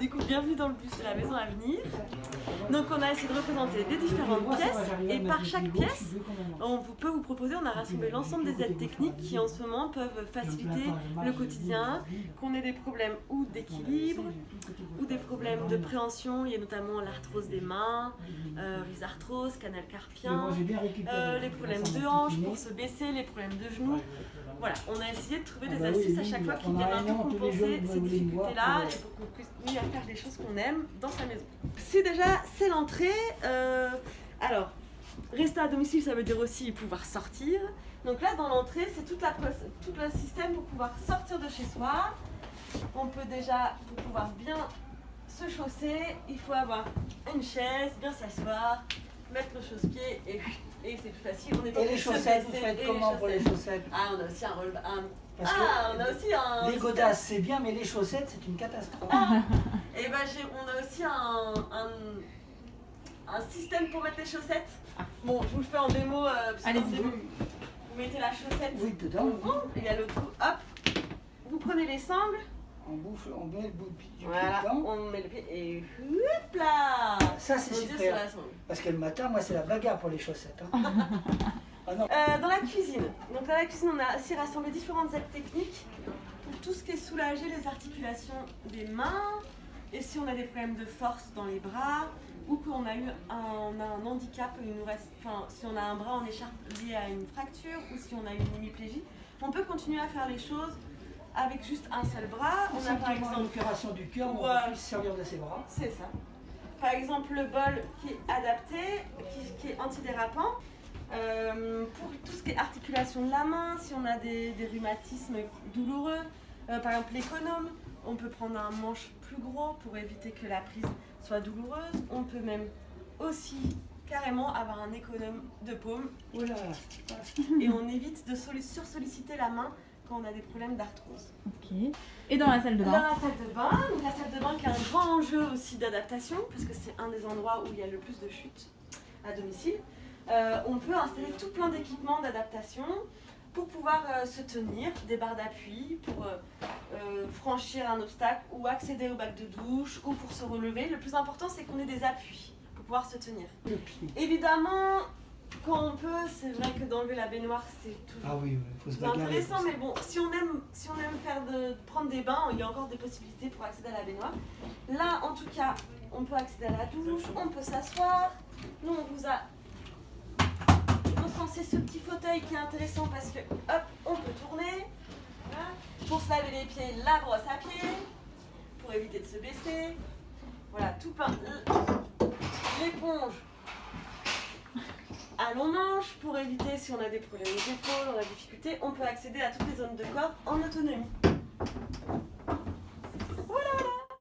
Du coup, bienvenue dans le bus de la maison à venir. Donc on a essayé de représenter des différentes pièces et par chaque pièce, on peut vous proposer, on a rassemblé l'ensemble des aides techniques qui en ce moment peuvent faciliter le quotidien, qu'on ait des problèmes ou d'équilibre ou des problèmes de préhension, il y a notamment l'arthrose des mains, rhizarthrose, canal carpien, les problèmes de hanches pour se baisser, les problèmes de genoux. Voilà, on a essayé de trouver des astuces à chaque fois qui viennent un peu compenser ces difficultés-là et pour qu'on puisse continuer à faire les choses qu'on aime dans sa maison. Si déjà c'est l'entrée, alors rester à domicile ça veut dire aussi pouvoir sortir. Donc là dans l'entrée c'est tout le système pour pouvoir sortir de chez soi. On peut déjà, pour pouvoir bien se chausser, il faut avoir une chaise, bien s'asseoir, mettre le chausse-pied et c'est plus facile. On est pas et les chaussettes, vous faites comment pour les chaussettes? Ah, on a aussi on a aussi un... Les godasses c'est bien, mais les chaussettes c'est une catastrophe. Et ben on a aussi un système pour mettre les chaussettes. Bon, je vous le fais en démo. Allez-y. Vous mettez la chaussette dedans. Il y a le trou, hop. Vous prenez les sangles. On met le bout du pied voilà, dedans. on met le pied et hop là. Ça c'est super. Parce que le matin, moi c'est la bagarre pour les chaussettes. Hein. Ah, non. Dans la cuisine. Donc dans la cuisine, on a aussi rassemblé différentes aides techniques pour tout ce qui est soulager les articulations des mains. Et si on a des problèmes de force dans les bras ou qu'on a un handicap, si on a un bras en écharpe lié à une fracture ou si on a une hémiplégie, on peut continuer à faire les choses avec juste un seul bras. On a par exemple l'opération du cœur, on peut plus servir de ses bras. C'est ça. Par exemple le bol qui est adapté, qui est antidérapant. Pour tout ce qui est articulation de la main, si on a des rhumatismes douloureux, par exemple l'économe, on peut prendre un manche plus gros pour éviter que la prise soit douloureuse. On peut même aussi carrément avoir un économe de paume. Oula. Et on évite de sursolliciter la main quand on a des problèmes d'arthrose. Ok. Et dans la salle de bain? Dans la salle de bain, donc la salle de bain qui a un grand enjeu aussi d'adaptation, parce que c'est un des endroits où il y a le plus de chutes à domicile. On peut installer tout plein d'équipements d'adaptation pour pouvoir se tenir, des barres d'appui, pour franchir un obstacle ou accéder au bac de douche ou pour se relever. Le plus important, c'est qu'on ait des appuis pour pouvoir se tenir. Évidemment, quand on peut, c'est vrai que d'enlever la baignoire, c'est toujours faut se bagarrer, intéressant, mais bon, si on aime prendre des bains, il y a encore des possibilités pour accéder à la baignoire. Là, en tout cas, on peut accéder à la douche, on peut s'asseoir. Nous, on vous a recensé ce petit fauteuil qui est intéressant parce que, hop, on peut tourner. Voilà. Pour se laver les pieds, la brosse à pied, pour éviter de se baisser. Voilà, tout plein. L'éponge à long manche pour éviter si on a des problèmes aux épaules, on a des difficultés, on peut accéder à toutes les zones de corps en autonomie.